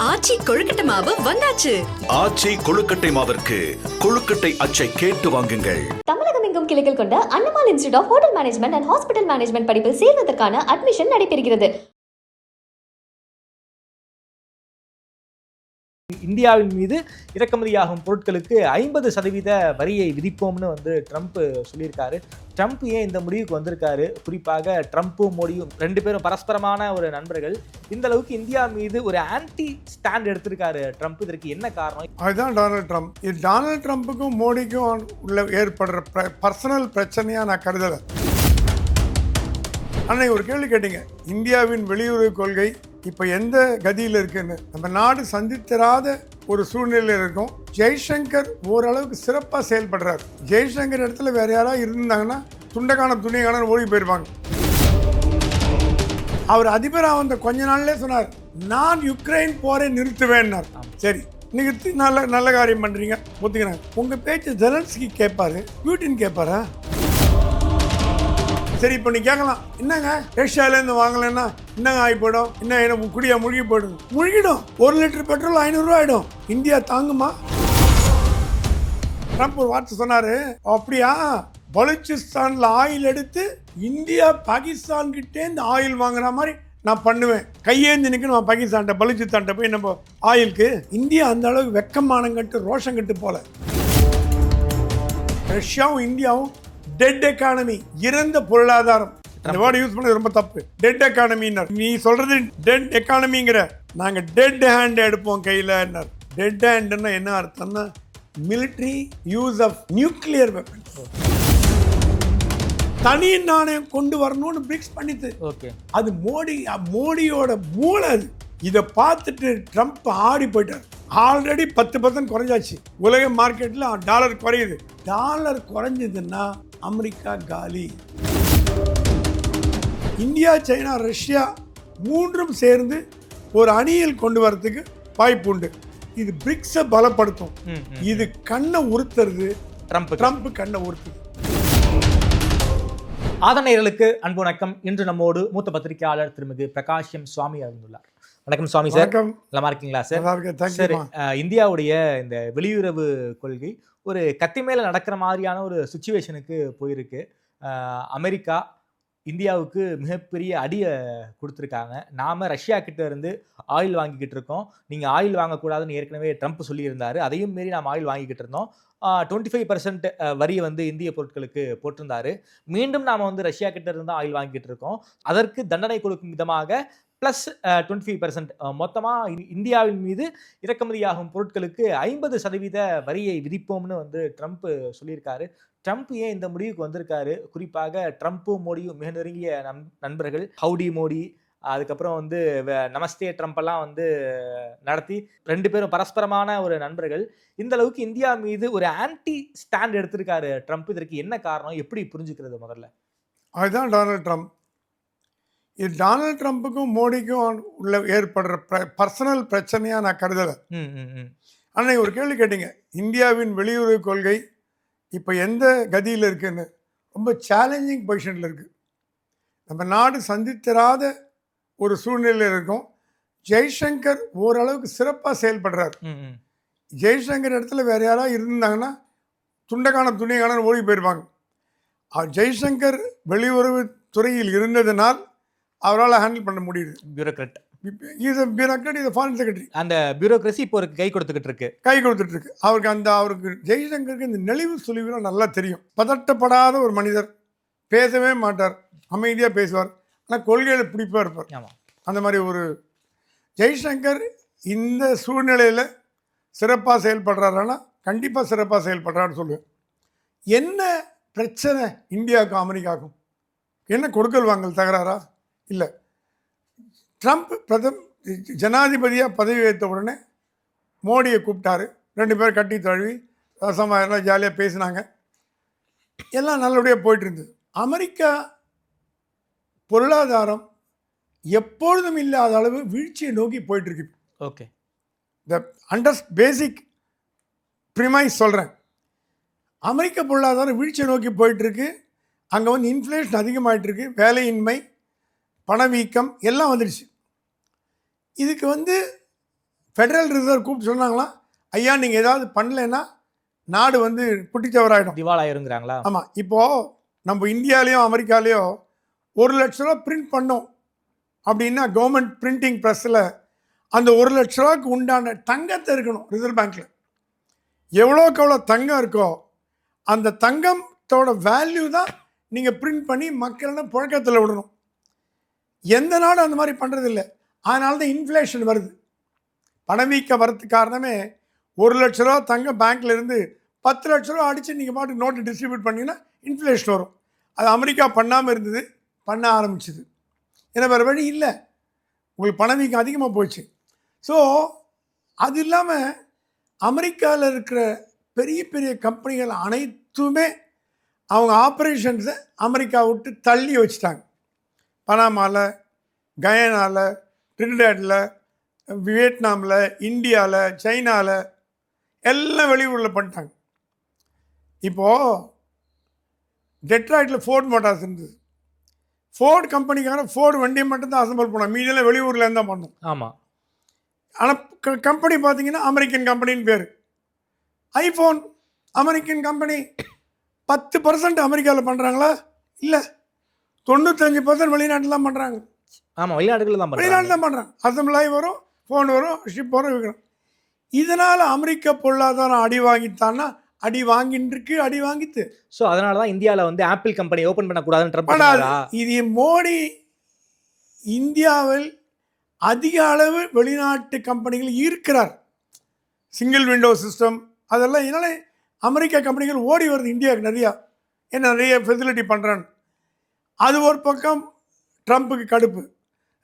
ஆச்சி கொழுக்கட்டை மாவு வந்தாச்சு. ஆச்சி கொழுக்கட்டை மாவிற்கு கொழுக்கட்டை அச்சை கேட்டு வாங்குங்கள். தமிழகம் எங்கும் கிளைகள் கொண்ட Annamalai institute of hotel management and hospital management படிப்பில் சேர்வதற்கான அட்மிஷன் நடைபெறுகிறது. இந்தியாவின் மீது இறக்குமதியாகும் பொருட்களுக்கு 50% வரியை விதிப்போம்னு ட்ரம்ப் சொல்லியிருக்காரு. ட்ரம்ப் ஏன் இந்த முடிவுக்கு வந்திருக்காரு? குறிப்பாக ட்ரம்ப்பும் மோடியும் ரெண்டு பேரும் பரஸ்பரமான ஒரு நண்பர்கள். இந்த அளவுக்கு இந்தியா மீது ஒரு ஆன்டி ஸ்டாண்ட் எடுத்திருக்காரு ட்ரம்ப். இதற்கு என்ன காரணம்? அதுதான் டொனால்ட் ட்ரம்ப். இது டொனால்ட் ட்ரம்ப்புக்கும் மோடிக்கும் உள்ள ஏற்படுற பர்சனல் பிரச்சனையா நான் கருதலை. அன்னைக்கு ஒரு கேள்வி கேட்டீங்க, இந்தியாவின் வெளியுறவு கொள்கை இப்போ எந்த கதியில் இருக்குன்னு. நம்ம நாடு சந்தித்திராத ஒரு சூழ்நிலையில் இருக்கும். ஜெய்சங்கர் ஓரளவுக்கு சிறப்பாக செயல்படுறாரு. ஜெய்சங்கர் இடத்துல வேற யாராவது இருந்தாங்கன்னா துண்டக்கான துணிக்கான ஓடி போயிருப்பாங்க. அவர் அதிபராக வந்த கொஞ்ச நாள்லேயே சொன்னார், நான் யுக்ரைன் போரை நிறுத்துவேன்னார். சரி, நிறுத்தி நல்ல காரியம் பண்ணுறீங்க, ஒத்துக்கிறாங்க. உங்கள் பேச்சு ஜெலன்ஸ்கி கேட்பாரு, புட்டின் கேட்பாரா? சரி, இப்போ நீ கேட்கலாம், என்னங்க ரஷ்யாவிலேருந்து வாங்கலைன்னா என்னங்க ஆகி போயிடும், என்ன குடியா முழுகி போயிடும். முழுகிடும். 1 லிட்டர் பெட்ரோல் 500 ரூபா ஆகிடும். இந்தியா தாங்குமா? ட்ரம்ப் ஒரு வார்த்தை சொன்னாரு, அப்படியா பலுச்சிஸ்தான்ல ஆயில் எடுத்து இந்தியா பாகிஸ்தான் கிட்டே இந்த ஆயில் வாங்குற மாதிரி நான் பண்ணுவேன். கையேந்து நிற்கணும் பாகிஸ்தான் பலுச்சிஸ்தான் போய் நம்ம ஆயிலுக்கு. இந்தியா அந்த அளவுக்கு வெக்கமானம் கட்டு ரோஷம் கட்டு போல. ரஷ்யாவும் இந்தியாவும் டெட் எக்கானமி, இறந்த பொருளாதாரம். அந்த வேர்டு யூஸ் பண்ணது ரொம்ப தப்பு. டெட் எக்கானமின்னார். நீ சொல்றது டெட் எக்கானமிங்கிற, நாங்க டெட் ஹேண்ட் எடுப்போம் கையில. டெட் ஹேண்ட்னா என்ன அர்த்தம்னா military use of nuclear weapons. தனி நாணயம் கொண்டு வரணும்னு பிரிக்ஸ் பண்ணிட்டு, அது மோடியோட மூளை. அது இதை பார்த்துட்டு ட்ரம்ப் ஆடி போயிட்டார். ஆல்ரெடி 10% குறைஞ்சாச்சு. உலக மார்க்கெட்ல டாலர் குறையுது. டாலர் குறைஞ்சதுன்னா அமெரிக்கா காலி. இந்தியா, சைனா, ரஷ்யா மூன்றும் சேர்ந்து ஒரு அணியில் கொண்டு வரதுக்கு வாய்ப்பு உண்டு. இது பிரிக்ஸை பலப்படுத்தும். இது கண்ணை உறுத்துறது. ட்ரம்ப் கண்ணை உறுத்துது. ஆதனையர்களுக்கு அன்பு வணக்கம். இன்று நம்மோடு மூத்த பத்திரிகையாளர் திருமிகு பிரகாஷம் சுவாமி வந்துள்ளார். வணக்கம் சுவாமி சார். நல்லா இருக்கீங்களா சார்? சரி, இந்தியாவுடைய இந்த வெளியுறவு கொள்கை ஒரு கத்தி மேல நடக்கிற மாதிரியான ஒரு சுச்சுவேஷனுக்கு போயிருக்கு. அமெரிக்கா இந்தியாவுக்கு மிகப்பெரிய அடியை கொடுத்துருக்காங்க. நாம ரஷ்யா கிட்ட இருந்து ஆயில் வாங்கிக்கிட்டு இருக்கோம். நீங்க ஆயில் வாங்கக்கூடாதுன்னு ஏற்கனவே ட்ரம்ப் சொல்லியிருந்தாரு. அதையும் மீறி நாம் ஆயில் வாங்கிக்கிட்டு இருந்தோம். 25% வரியை இந்திய பொருட்களுக்கு போட்டிருந்தாரு. மீண்டும் நாம ரஷ்யா கிட்ட இருந்து ஆயில் வாங்கிட்டு இருக்கோம். அதற்கு தண்டனை கொடுக்கும் விதமாக பிளஸ் 25% மொத்தமா இந்தியாவின் மீது இறக்குமதியாகும் பொருட்களுக்கு 50% வரியை விதிப்போம்னு ட்ரம்ப் சொல்லியிருக்காரு. ட்ரம்ப் ஏன் இந்த முடிவுக்கு வந்திருக்காரு? குறிப்பாக ட்ரம்ப்பும் மோடியும் மிக நெருங்கிய நண்பர்கள். ஹவுடி மோடி, அதுக்கப்புறம் நமஸ்தே ட்ரம்ப் எல்லாம் நடத்தி ரெண்டு பேரும் பரஸ்பரமான ஒரு நண்பர்கள். இந்த அளவுக்கு இந்தியா மீது ஒரு ஆன்டி ஸ்டாண்ட் எடுத்திருக்காரு ட்ரம்ப். இதற்கு என்ன காரணம்? எப்படி புரிஞ்சுக்கிறது முதல்ல? அதுதான் டொனால்ட் ட்ரம்ப். இது டொனால்ட் ட்ரம்ப்புக்கும் மோடிக்கும் உள்ள ஏற்படுற பர்சனல் பிரச்சனையா நான் கருதலை. அன்னைக்கு ஒரு கேள்வி கேட்டீங்க, இந்தியாவின் வெளியுறவு கொள்கை இப்போ எந்த கதியில் இருக்குன்னு. ரொம்ப சேலஞ்சிங் பொசிஷனில் இருக்குது. நம்ம நாடு சந்தித்திராத ஒரு சூழ்நிலையில் இருக்கும். ஜெய்சங்கர் ஓரளவுக்கு சிறப்பாக செயல்படுறார். ஜெய்சங்கர் இடத்துல வேற யாராவது இருந்தாங்கன்னா துண்டக்கான துணிக்கான ஓடி போயிருப்பாங்க. ஜெய்சங்கர் வெளியுறவு துறையில் இருந்ததுனால் அவரால் ஹேண்டில் பண்ண முடியுது. பியூரோக்ராட். Foreign secretary. அந்த பியூரோக்ரஸி இப்போ ஒரு கை கொடுத்துட்டு இருக்கு. அவருக்கு ஜெய்சங்கருக்கு இந்த நெளிவு சுழிவுலாம் நல்லா தெரியும். பதட்டப்படாத ஒரு மனிதர், பேசவே மாட்டார், அமைதியாக பேசுவார். ஆனால் கொள்கையில் பிடிப்பாக இருப்பார். அந்த மாதிரி ஒரு ஜெய்சங்கர் இந்த சூழ்நிலையில் சிறப்பாக செயல்படுறாருன்னா கண்டிப்பாக சிறப்பாக செயல்படுறாருன்னு சொல்லுவேன். என்ன பிரச்சனை இந்தியாவுக்கும் அமெரிக்காவுக்கும்? என்ன கொடுக்கல் வாங்கல் தகராறா? இல்லை. ட்ரம்ப் ஜனாதிபதியாக பதவி ஏற்ற உடனே மோடியை கூப்பிட்டாரு. 2 பேர் கட்டி தழுவி ரசமாக எல்லாம் ஜாலியாக பேசினாங்க. எல்லாம் நல்லபடியாக போயிட்டு இருந்தது. அமெரிக்கா பொருளாதாரம் எப்பொழுதும் இல்லாத அளவு வீழ்ச்சியை நோக்கி போயிட்டுருக்கு. ஓகே, இந்த பேசிக் ப்ரிமைஸ் சொல்கிறேன். அமெரிக்க பொருளாதாரம் வீழ்ச்சியை நோக்கி போயிட்டுருக்கு. அங்கே இன்ஃப்ளேஷன் அதிகமாகிட்டுருக்கு. வேலையின்மை, பணவீக்கம் எல்லாம் வந்துடுச்சு. இதுக்கு ஃபெடரல் ரிசர்வ் கூப்பிட்டு சொன்னாங்களாம், ஐயா நீங்கள் ஏதாவது பண்ணலைன்னா நாடு வந்து குட்டிச்சவராயிடும், திவாலாயிருங்கிறாங்களா? ஆமாம். இப்போது நம்ம இந்தியாலேயும் அமெரிக்காலேயும் 1 லட்ச ரூபா பிரிண்ட் பண்ணோம் அப்படின்னா கவர்மெண்ட் பிரிண்டிங் ப்ரெஸ்ஸில் அந்த 1 லட்ச ரூபாய்க்கு உண்டான தங்கத்தை இருக்கணும் ரிசர்வ் பேங்க்கில். எவ்வளோக்கு எவ்வளோ தங்கம் இருக்கோ அந்த தங்கத்தோட வேல்யூ தான் நீங்கள் பிரிண்ட் பண்ணி மக்கள்னா புழக்கத்தில் விடணும். எந்த நாடும் அந்த மாதிரி பண்ணுறதில்ல. அதனால தான் இன்ஃப்ளேஷன் வருது. பணவீக்கம் வரதுக்கு காரணமே 1 லட்ச ரூபா தங்கம் பேங்க்கில் இருந்து 10 லட்ச ரூபா அடித்து நீங்கள் பாட்டுக்கு நோட்டு டிஸ்ட்ரிபியூட் பண்ணிங்கன்னா இன்ஃப்ளேஷன் வரும். அது அமெரிக்கா பண்ணாமல் இருந்தது, பண்ண ஆரம்பிச்சிது. ஏன்னா வேறு வழி இல்லை, உங்களுக்கு பணவீக்கம் அதிகமாக போச்சு. ஸோ அது இல்லாமல் அமெரிக்காவில் இருக்கிற பெரிய பெரிய கம்பெனிகள் அனைத்துமே அவங்க ஆப்ரேஷன்ஸை அமெரிக்கா விட்டு தள்ளி வச்சுட்டாங்க. பனாமாவில், கயானாவில், ட்ரினிடாடில், வியட்நாமில், இந்தியாவில், சைனாவில் எல்லாம் வெளியூரில் பண்ணிட்டாங்க. இப்போது டெட்ராய்டில் ஃபோர்ட் மோட்டார்ஸ் இருந்தது. ஃபோர்ட் கம்பெனிக்கான ஃபோர்டு வண்டியை மட்டும்தான் அசம்பிள் பண்ணோம், மீதியெல்லாம் வெளியூரில் இருந்தால் பண்ணோம். ஆமாம். ஆனால் கம்பெனி பார்த்தீங்கன்னா அமெரிக்கன் கம்பெனின்னு பேர். IPhone American company. 10% அமெரிக்காவில் பண்ணுறாங்களா? இல்லை, 95% வெளிநாட்டில் தான் பண்ணுறாங்க. ஆமாம், வெளிநாடுகளில் தான் வெளிநாட்டில் தான் பண்ணுறாங்க. அசம்பிள் ஆகி வரும், ஃபோன் வரும், ஷிப் வரும், விற்கிறோம். இதனால் அமெரிக்க பொருளாதாரம் அடி வாங்கித்தான்னா அடி வாங்கின்றிருக்கு, அடி வாங்கித்து. ஸோ அதனால தான் இந்தியாவில் வந்து ஆப்பிள் கம்பெனி ஓப்பன் பண்ணக்கூடாதுன்னு. இது மோடி இந்தியாவில் அதிக அளவு வெளிநாட்டு கம்பெனிகள் ஈர்க்கிறார். சிங்கிள் விண்டோ சிஸ்டம் அதெல்லாம் இதனால் அமெரிக்கா கம்பெனிகள் ஓடி வருது இந்தியாவுக்கு நிறையா. ஏன்னா நிறைய ஃபெசிலிட்டி பண்ணுறான்னு. அது ஒரு பக்கம் ட்ரம்ப்புக்கு கடுப்பு.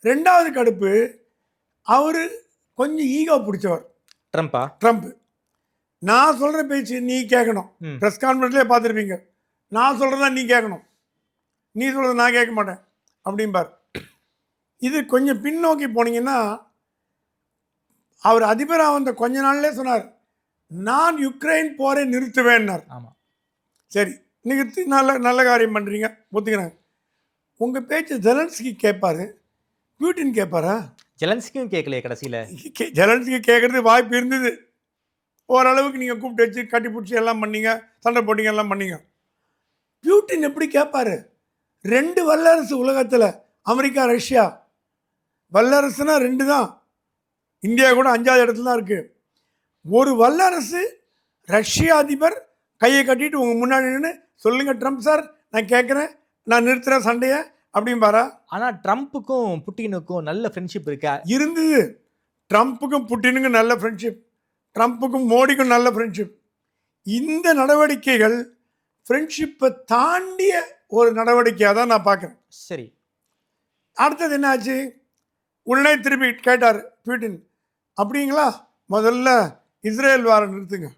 2வது கடுப்பு, அவர் கொஞ்சம் ஈகோ பிடிச்சவர். ட்ரம்ப்பு நான் சொல்கிற பேச்சு நீ கேட்கணும். ப்ரெஸ் கான்ஃபரன்ஸ்லேயே பார்த்துருப்பீங்க, நான் சொல்கிறதா நீ கேட்கணும், நீ சொல்கிறத நான் கேட்க மாட்டேன் அப்படிம்பார். இது கொஞ்சம் பின்னோக்கி போனீங்கன்னா அவர் அதிபராக வந்த கொஞ்ச நாள்லேயே சொன்னார், நான் யுக்ரைன் போரை நிறுத்துவேன்னார். ஆமாம், சரி நிறுத்தி நல்ல காரியம் பண்ணுறீங்க, ஒத்துக்கிறாங்க. உங்கள் பேச்சு ஜெலன்ஸ்கி கேட்பார், புட்டின் கேட்பாரா? ஜெலன்ஸ்கியும் கேட்கலையே கடைசியில். ஜெலன்ஸ்கி கேட்குறது வாய்ப்பு இருந்தது. ஓரளவுக்கு நீங்கள் கூப்பிட்டு வச்சு கட்டி பிடிச்சி எல்லாம் பண்ணீங்க, சண்டை போட்டிங்க, எல்லாம் பண்ணீங்க. புட்டின் எப்படி கேட்பார்? 2 வல்லரசு உலகத்தில், அமெரிக்கா ரஷ்யா. வல்லரசுனா 2 தான், இந்தியா கூட 5வது இடத்துல தான் இருக்குது. ஒரு வல்லரசு ரஷ்யா அதிபர் கையை கட்டிட்டு உங்கள் முன்னாடி நின்று சொல்லுங்கள் ட்ரம்ப் சார் நான் கேட்குறேன், நான் நிறுத்துகிறேன் சண்டையை அப்படிம்பாரா? ஆனால் ட்ரம்ப்புக்கும் புட்டினுக்கும் நல்ல ஃப்ரெண்ட்ஷிப் இருக்கா? இருந்தது. ட்ரம்ப்புக்கும் புட்டினுக்கும் நல்ல ஃப்ரெண்ட்ஷிப், ட்ரம்ப்புக்கும் மோடிக்கும் நல்ல ஃப்ரெண்ட்ஷிப். இந்த நடவடிக்கைகள் ஃப்ரெண்ட்ஷிப்பை தாண்டிய ஒரு நடவடிக்கையாக தான் நான் பார்க்குறேன். சரி, அடுத்தது என்ன ஆச்சு? உடனே திருப்பி கேட்டார் புட்டின், அப்படிங்களா முதல்ல இஸ்ரேல் வாரை நிறுத்துங்க,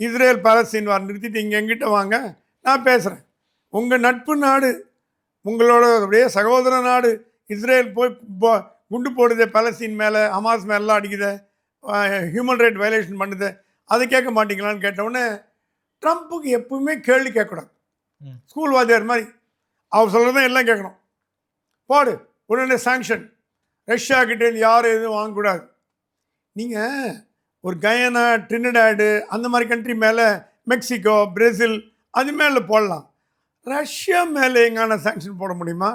இஸ்ரேல் பாலஸ்தீன் வாரை நிறுத்திட்டு இங்கே எங்கிட்ட வாங்க, நான் பேசுகிறேன். உங்கள் நட்பு நாடு, உங்களோட அப்படியே சகோதர நாடு இஸ்ரேல் போய் குண்டு போடுதே பாலஸ்தீன் மேலே, ஹமாஸ் மேலாம் அடிக்குது, ஹியூமன் ரைட் வயலேஷன் பண்ணுது, அதை கேட்க மாட்டீங்களான்னு கேட்டவுடனே ட்ரம்ப்புக்கு எப்பவுமே கேள்வி கேட்கக்கூடாது. ஸ்கூல் வாத்தியார் மாதிரி அவர் சொல்கிறதும் எல்லாம் கேட்கணும். போடு உடனே சாங்ஷன், ரஷ்யா கிட்டேருந்து யாரும் எதுவும் வாங்கக்கூடாது. நீங்கள் ஒரு கயானா, ட்ரினிடாடு அந்த மாதிரி கண்ட்ரி மேலே, மெக்சிகோ, பிரேசில் அது மேலே போடலாம். ரஷ்யா மேலே எங்கான சாங்ஷன் போட முடியுமா?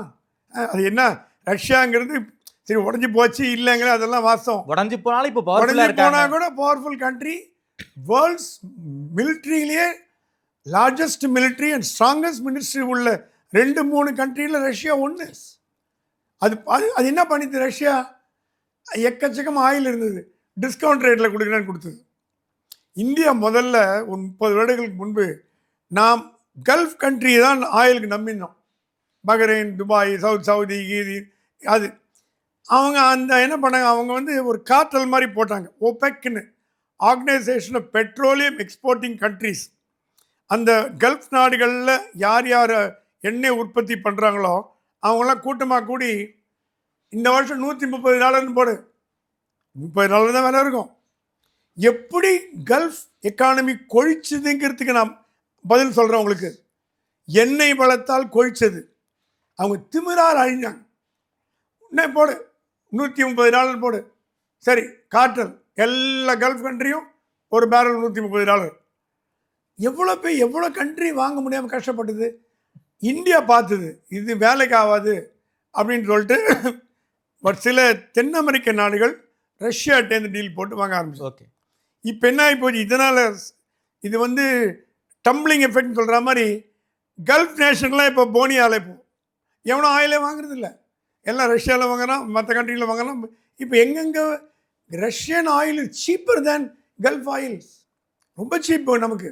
அது என்ன ரஷ்யாங்கிறது சரி உடஞ்சி போச்சு இல்லைங்கிற அதெல்லாம் வாஸ்தவம். உடஞ்சி போனாலும் இப்போ உடஞ்சி போனால் கூட பவர்ஃபுல் கண்ட்ரி, வேர்ல்ட்ஸ் மிலிட்ரியிலேயே largest military and strongest ministry உள்ள 2-3 கண்ட்ரியில் ரஷ்யா ஒன்று. அது அது என்ன பண்ணிது? ரஷ்யா எக்கச்சக்கம் ஆயில் இருந்தது, டிஸ்கவுண்ட் ரேட்டில் கொடுக்குறேன்னு கொடுத்தது. இந்தியா முதல்ல ஒரு 30 வருடங்களுக்கு முன்பு நாம் கல்ஃப் கண்ட்ரி தான் ஆயிலுக்கு நம்பினோம். பஹ்ரைன், துபாய், சவுதி கீதி அது. அவங்க அந்த என்ன பண்ணாங்க, அவங்க வந்து ஒரு கார்ட்டல் மாதிரி போட்டாங்க, ஓபெக்னு, organisation of petroleum exporting countries. அந்த கல்ஃப் நாடுகளில் யார் யார் எண்ணெய் உற்பத்தி பண்ணுறாங்களோ அவங்களாம் கூட்டமாக கூடி இந்த வருஷம் $130 போடு, $30 தான் விலை இருக்கும். எப்படி கல்ஃப் எக்கானமி கொழிச்சுதுங்கிறதுக்கு நான் பதில் சொல்கிறேன் உங்களுக்கு. எண்ணெய் வளத்தால் கொழிச்சது, அவங்க திமிரால் அழிஞ்சாங்க. உடனே போடு $130 போடு. சரி காற்றல் எல்லா கல்ஃப் கண்ட்ரியும் ஒரு பேரல் $130. எவ்வளோ கண்ட்ரி வாங்க முடியாமல் கஷ்டப்பட்டது. இந்தியா பார்த்தது இது வேலைக்கு ஆகாது அப்படின்னு சொல்லிட்டு பட் சில தென் அமெரிக்க நாடுகள் ரஷ்யாட்டேருந்து டீல் போட்டு வாங்க ஆரம்பிச்சு. ஓகே, இப்போ என்ன ஆகி போச்சு, இதனால் இது வந்து டம்ப்ளிங் எஃபெக்ட்னு சொல்கிற மாதிரி கல்ஃப் நேஷன்லாம் இப்போ போனி ஆலை போ எவனோ ஆயிலே வாங்குறது இல்லை, எல்லாம் ரஷ்யாவில் வாங்குறான், மற்ற கண்ட்ரியில் வாங்குறான். இப்போ எங்கெங்கே ரஷ்யன் ஆயில் சீப்பர் தேன் கல்ஃப் ஆயில், ரொம்ப சீப்பு நமக்கு.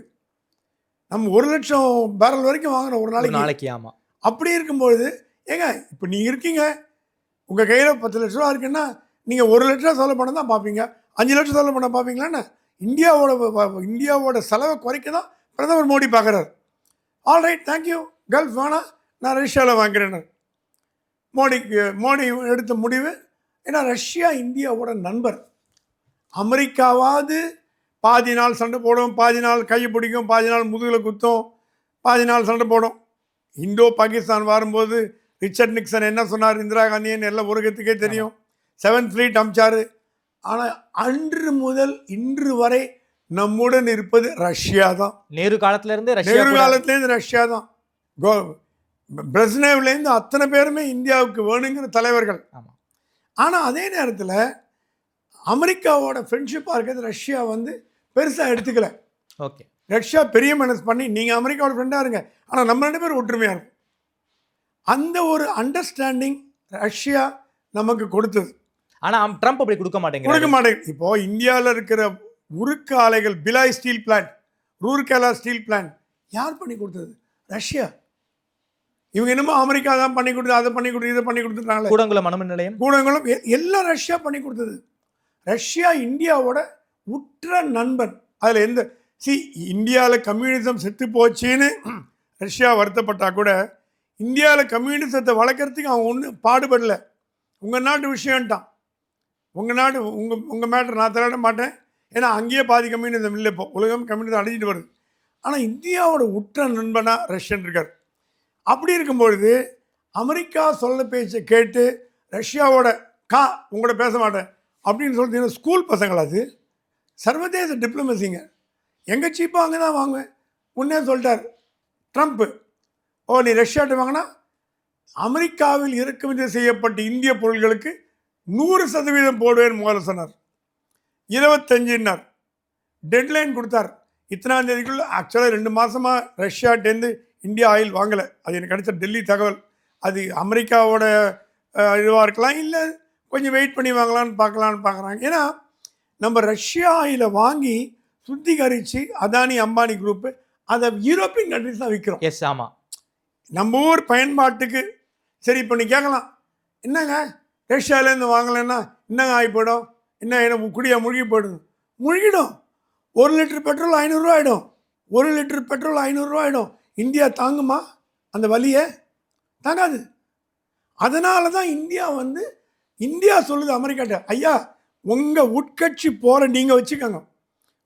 நம்ம 1,00,000 பேரல் வரைக்கும் வாங்குறோம் ஒரு நாளைக்கு. ஆமாம். அப்படி இருக்கும்பொழுது ஏங்க இப்போ நீங்கள் இருக்கீங்க, உங்கள் கையில் 10 லட்ச ரூபா இருக்குன்னா நீங்கள் 1 லட்ச ரூபா செலவு பண்ண தான் பார்ப்பீங்க, 5 லட்சம் செலவு பண்ண பார்ப்பீங்களான்னு. இந்தியாவோட செலவை குறைக்க தான் பிரதமர் மோடி பார்க்குறாரு. ஆல்ரைட், தேங்க்யூ, கல்ஃப் வேணாம், நான் ரஷ்யாவில் வாங்குறேன்னு மோடி எடுத்த முடிவு. ஏன்னா ரஷ்யா இந்தியாவோட நண்பர். அமெரிக்காவாவது பாதி நாள் சண்டை போடும், பாதி நாள் கையை பிடிக்கும், பாதி நாள் முதுகில் குத்தும், பாதி நாள் சண்டை போடும். இந்தோ பாகிஸ்தான் வரும்போது ரிச்சர்ட் நிக்சன் என்ன சொன்னார், இந்திரா காந்தின்னு எல்லாம் உலகத்துக்கே தெரியும். 7th pleat அமிச்சாரு. ஆனால் அன்று முதல் இன்று வரை நம்முடன் இருப்பது ரஷ்யா தான். நேரு காலத்திலேருந்து ரஷ்யா தான். பிரஸ்னேவ்லேருந்து அத்தனை பேருமே இந்தியாவுக்கு வேணுங்கிற தலைவர்கள். ஆமாம். ஆனால் அதே நேரத்தில் அமெரிக்காவோட ஃப்ரெண்ட்ஷிப்பாக இருக்கிறது ரஷ்யா வந்து பெருசாக எடுத்துக்கல. ஓகே, ரஷ்யா பெரிய மனசு பண்ணி நீங்கள் அமெரிக்காவோட ஃப்ரெண்டாக இருங்க, ஆனால் நம்ம 2 பேரும் ஒற்றுமையாக இருக்கும். அந்த ஒரு அண்டர்ஸ்டாண்டிங் ரஷ்யா நமக்கு கொடுத்தது. ஆனால் ட்ரம்ப் அப்படி கொடுக்க மாட்டேங்குது. இப்போ இந்தியாவில் இருக்கிற உருக்கு ஆலைகள், Bhilai steel plant, Rourkela steel plant யார் பண்ணி கொடுத்தது? ரஷ்யா. இவங்க என்னமோ அமெரிக்கா தான் பண்ணி கொடுத்து, அதை பண்ணி கொடுத்து, இதை பண்ணி கொடுத்துட்டாங்க. கூடங்குளம் அணுமின் நிலையம், கூடங்குளம் எல்லாம் ரஷ்யா பண்ணி கொடுத்தது. ரஷ்யா இந்தியாவோட உற்ற நண்பன். அதில் எந்த இந்தியாவில் கம்யூனிசம் செத்து போச்சுன்னு ரஷ்யா வருத்தப்பட்டா கூட இந்தியாவில் கம்யூனிசத்தை வளர்க்குறதுக்கு அவன் ஒன்றும் பாடுபடலை. உங்கள் நாட்டு விஷயம்ட்டான், உங்கள் நாடு உங்கள் மேட்டர் நான் தலையிட மாட்டேன். ஏன்னா அங்கேயே பாதி கம்யூனிசம் இல்லை, இப்போ உலகம் கம்யூனிசம் அழிஞ்சிட்டு வருது. ஆனால் இந்தியாவோட உற்ற நண்பனாக ரஷ்யன் இருக்கார். அப்படி இருக்கும்பொழுது அமெரிக்கா சொல்ல பேச்சை கேட்டு ரஷ்யாவோட உங்களோட பேச மாட்டேன் அப்படின்னு சொல்லிட்டு ஸ்கூல் பசங்களா? அது சர்வதேச டிப்ளமசிங்க. எங்கே சீப்பாக அங்கே தான் வாங்குவேன். முன்னே சொல்லிட்டார் ட்ரம்ப்பு, நீ ரஷ்யாட்ட வாங்கினா அமெரிக்காவில் இறக்குமதி செய்யப்பட்ட இந்திய பொருட்களுக்கு 100% போடுவேன்னு முதல்ல சொன்னார். 25ன்னார். டெட்லைன் கொடுத்தார். இத்தனாம் தேதிக்குள்ள. ஆக்சுவலாக 2 மாதமாக ரஷ்யாட்டேருந்து இந்தியா ஆயில் வாங்கலை. அது எனக்கு கிடைச்ச டெல்லி தகவல். அது அமெரிக்காவோட இதுவாக இருக்கலாம், இல்லை கொஞ்சம் வெயிட் பண்ணி வாங்கலான்னு பார்க்குறாங்க. ஏன்னா நம்ம ரஷ்யா ஆயிலை வாங்கி சுத்திகரித்து அதானி அம்பானி குரூப்பு அதை யூரோப்பியன் கண்ட்ரிஸ் தான் விற்கிறோம். எஸ், ஆமாம். நம்ம ஊர் பயன்பாட்டுக்கு சரி. இப்போ நீ கேட்கலாம், என்னங்க ரஷ்யாவிலேருந்து வாங்கலைன்னா என்னங்க ஆகி போயிடும், என்ன குடியாக முழுகி போயிடும். முழுகிடும். 1 லிட்டர் பெட்ரோல் 500 ரூபா ஆகிடும். 1 லிட்டர் பெட்ரோல் 500 ரூபா ஆகிடும். இந்தியா தாங்குமா அந்த வலியை? தாங்காது. அதனால தான் இந்தியா சொல்லுது அமெரிக்காட்ட, ஐயா உங்கள் உட்கட்சி போகிற நீங்கள் வச்சுக்கோங்க,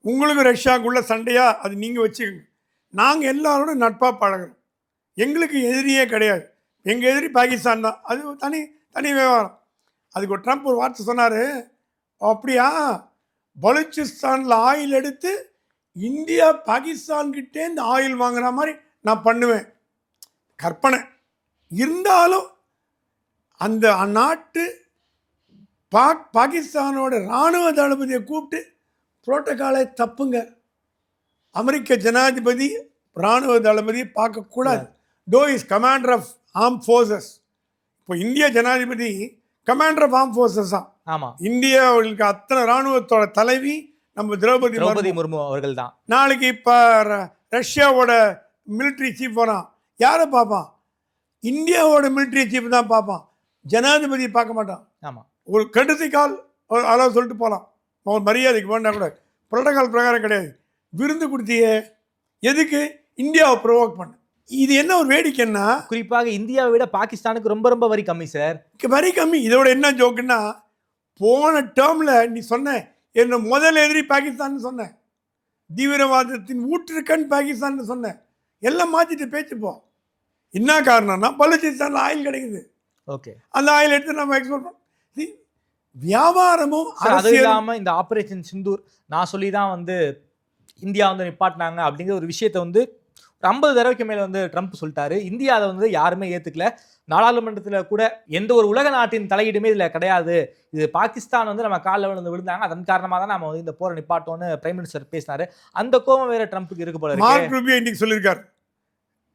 உங்களுக்கு ரஷ்யாவுக்குள்ள சண்டையா அது நீங்கள் வச்சுக்கோங்க, நாங்கள் எல்லாரோட நட்பாக பழகிறோம், எங்களுக்கு எதிரியே கிடையாது, எங்கள் எதிரி பாகிஸ்தான் தான், அது தனி விவகாரம். அதுக்கு ஒரு ட்ரம்ப் ஒரு வார்த்தை சொன்னார், அப்படியா பலுச்சிஸ்தானில் ஆயில் எடுத்து இந்தியா பாகிஸ்தான்கிட்டே இந்த ஆயில் வாங்குற மாதிரி நான் பண்ணுவேன். கற்பனை இருந்தாலும் அந்த நாட்டு பாகிஸ்தானோட இராணுவ தளபதியை கூப்பிட்டு புரோட்டோகாலை தப்புங்க. அமெரிக்க ஜனாதிபதி இராணுவ தளபதியை பார்க்கக்கூடாது. டோ is commander of arm forces. இப்போ இந்திய ஜனாதிபதி கமாண்டர் ஆஃப் ஆர்ம் ஃபோர்ஸஸ் தான். ஆமாம். இந்தியாவுக்கு அத்தனை இராணுவத்தோட தலைவி நம்ம திரௌபதி முர்மு அவர்கள் தான். நாளைக்கு இப்போ ரஷ்யாவோட மிலிட்ரி சீஃப் வரான், யாரை பார்ப்பான்? இந்தியாவோட மிலிட்ரி சீஃப் தான் பார்ப்பான், ஜனாதிபதி பார்க்க மாட்டான். ஆமாம். ஒரு கடுசி கால் அதாவது சொல்லிட்டு போகலாம், ஒரு மரியாதைக்கு வேண்டாம் கூட, புரோட்டோகால் பிரகாரம் கிடையாது. விருந்து கொடுத்தியே எதுக்கு? இந்தியாவை ப்ரொவோக் பண்ண. இது என்ன ஒரு வேடிக்கைன்னா, குறிப்பாக இந்தியாவை விட பாகிஸ்தானுக்கு ரொம்ப ரொம்ப வரி கம்மி சார். வரி கம்மி. இதோட என்ன ஜோக்குன்னா, போன டேர்மில் நீ சொன்ன என்ன முதல் எதிரி பாகிஸ்தான் சொன்ன, தீவிரவாதத்தின் ஊற்றுக்கண் பாகிஸ்தான் சொன்ன, எல்லாம் மாற்றிட்டு பேச்சுப்போ. என்ன காரணம்னா பலுச்சிஸ்தானில் ஆயில் கிடைக்குது. ஓகே. அந்த ஆயில் எடுத்து நம்ம எக்ஸ்போர்ட் பண்ணோம். வியாபாரமும் அது அரசியலும் இல்லாம இந்த ஆபரேஷன் சிந்தூர் நான் சொல்லி தான் வந்து இந்தியா வந்து நிப்பாட்டினாங்க அப்படிங்கிற ஒரு விஷயத்தை வந்து ஒரு 50 தடவைக்கு மேல வந்து ட்ரம்ப் சொல்லிட்டாரு. இந்தியா அதை வந்து யாருமே ஏத்துக்கல. நாடாளுமன்றத்துல கூட எந்த ஒரு உலக நாட்டின் தலையீடுமே இதுல கிடையாது. இது பாகிஸ்தான் வந்து நம்ம காலில் விழுந்து விழுந்தாங்க, அதன் காரணமா தான் நம்ம வந்து இந்த போரை நிப்பாட்டோம்னு பிரைம் மினிஸ்டர் பேசினாரு. அந்த கோபம் வேற ட்ரம்ப்புக்கு இருக்கு போல இருக்கு. மார்க் ரூபியோ இன்னைக்கு சொல்லியிருக்காரு,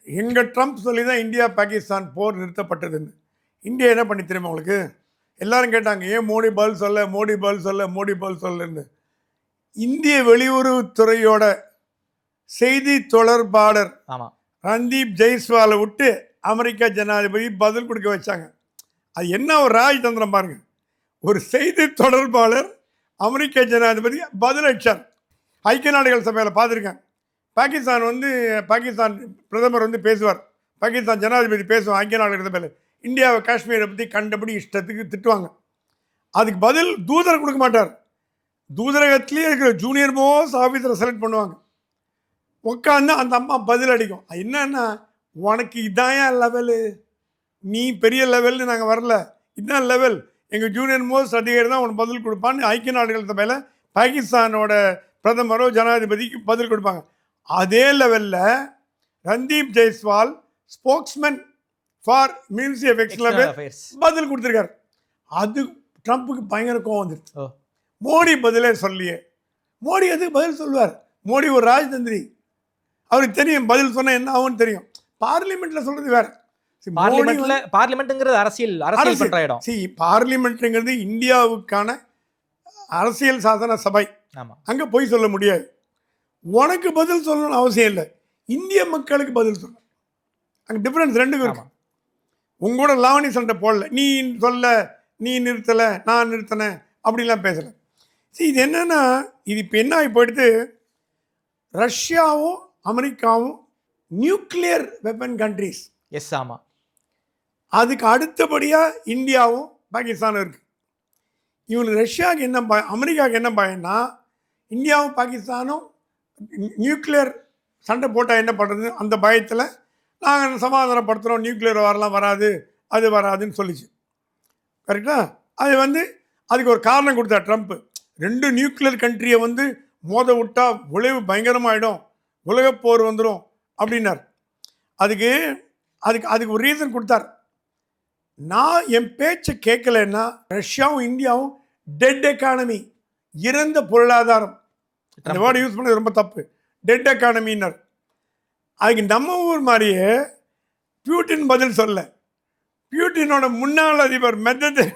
எங்க ட்ரம்ப் சொல்லி தான் இந்தியா பாகிஸ்தான் போர் நிறுத்தப்பட்டதுன்னு. இந்தியா என்ன பண்ணி தெரியுமா உங்களுக்கு? எல்லாரும் கேட்டாங்க, ஏன் மோடி பதில் சொல்ல, மோடி பதில் சொல்ல, மோடி பதில் சொல்லன்னு. இந்திய வெளியுறவுத்துறையோட செய்தி தொடர்பாளர் ரந்தீப் ஜெய்ஸ்வாலை விட்டு அமெரிக்கா ஜனாதிபதி பதில் கொடுக்க வச்சாங்க. அது என்ன ஒரு ராஜதந்திரம் பாருங்க. ஒரு செய்தி தொடர்பாளர் அமெரிக்க ஜனாதிபதி பதில் அளிச்சார். ஐக்கிய நாடுகள் சபையில் பார்த்துருக்கேன். பாகிஸ்தான் பிரதமர் வந்து பேசுவார், பாகிஸ்தான் ஜனாதிபதி பேசுவார் ஐக்கிய நாடுகள் சபையில். இந்தியாவை காஷ்மீரை பற்றி கண்டபடி இஷ்டத்துக்கு திட்டுவாங்க. அதுக்கு பதில் தூதர் கொடுக்க மாட்டார். தூதரகத்திலே இருக்கிற ஜூனியர் மோஸ்ட் ஆஃபீஸரை செலக்ட் பண்ணுவாங்க. உட்காந்து அந்த அம்மா பதில் அடிக்கும். என்னன்னா, உனக்கு இதான் லெவலு, நீ பெரிய லெவல்னு நாங்கள் வரல, இதுதான் லெவல், எங்கள் ஜூனியர் மோஸ்ட் அதிகாரி தான் உனக்கு பதில் கொடுப்பான்னு ஐக்கிய நாடுகள் சபையில் பாகிஸ்தானோட பிரதமரோ ஜனாதிபதிக்கு பதில் கொடுப்பாங்க. அதே லெவலில் Randeep Jaiswal spokesman for ministry of external affairs பதில் கொடுத்துருக்காரு. அது ட்ரம்ப்புக்கு பயங்கர கோவம் வந்துருச்சு. மோடி பதிலே சொல்லியே. மோடி எதுக்கு பதில் சொல்லுவார்? மோடி ஒரு ராஜதந்திரி, அவருக்கு தெரியும் பதில் சொன்னால் என்ன ஆகும்னு தெரியும். பார்லிமெண்ட்டில் சொல்கிறது வேற. பார்லிமெண்ட்ங்கிறது அரசியல் பண்ற இடம். பார்லிமெண்ட்ங்கிறது இந்தியாவுக்கான அரசியல் சாசன சபை. அங்கே போய் சொல்ல முடியாது. உனக்கு பதில் சொல்லணும்னு அவசியம் இல்லை, இந்திய மக்களுக்கு பதில் சொல்ல. அங்கே டிஃப்ரென்ஸ் ரெண்டுக்கும் இருக்கு. உங்களோட லாவணி சண்டை போடல, நீ சொல்ல, நீ நிறுத்தலை, நான் நிறுத்தினேன் அப்படிலாம் பேசலை. இது என்னன்னா, இது இப்போ என்ன ஆகி போயிடுது, ரஷ்யாவும் அமெரிக்காவும் நியூக்ளியர் வெப்பன் கண்ட்ரிஸ். எஸ், ஆமாம். அதுக்கு அடுத்தபடியாக இந்தியாவும் பாகிஸ்தானும் இருக்குது. இவனுக்கு ரஷ்யாவுக்கு என்ன பயம், அமெரிக்காவுக்கு என்ன பயம்னா, இந்தியாவும் பாகிஸ்தானும் நியூக்ளியர் சண்டை போட்டால் என்ன பண்ணுறது, அந்த பயத்தில் நாங்கள் சமாதானப்படுத்துகிறோம், நியூக்ளியர் வரலாம், வராது, அது வராதுன்னு சொல்லிச்சு. கரெக்டாக? அது வந்து அதுக்கு ஒரு காரணம் கொடுத்தார் ட்ரம்ப்பு. 2 நியூக்ளியர் கண்ட்ரியை வந்து மோத விட்டா விளைவு பயங்கரமாயிடும், உலகப்போர் வந்துடும் அப்படின்னார். அதுக்கு ஒரு ரீசன் கொடுத்தார். நான் என் பேச்சை கேட்கலன்னா ரஷ்யாவும் இந்தியாவும் டெட் எக்கானமி, இறந்த பொருளாதாரம், அந்த வேர்டு யூஸ் பண்ணது ரொம்ப தப்பு, டெட் எக்கானமின்னார். அதுக்கு நம்ம ஊர் மாதிரியே பியூட்டின் பதில் சொல்ல. பியூட்டினோட முன்னாள் அதிபர் மெத்ததேவ்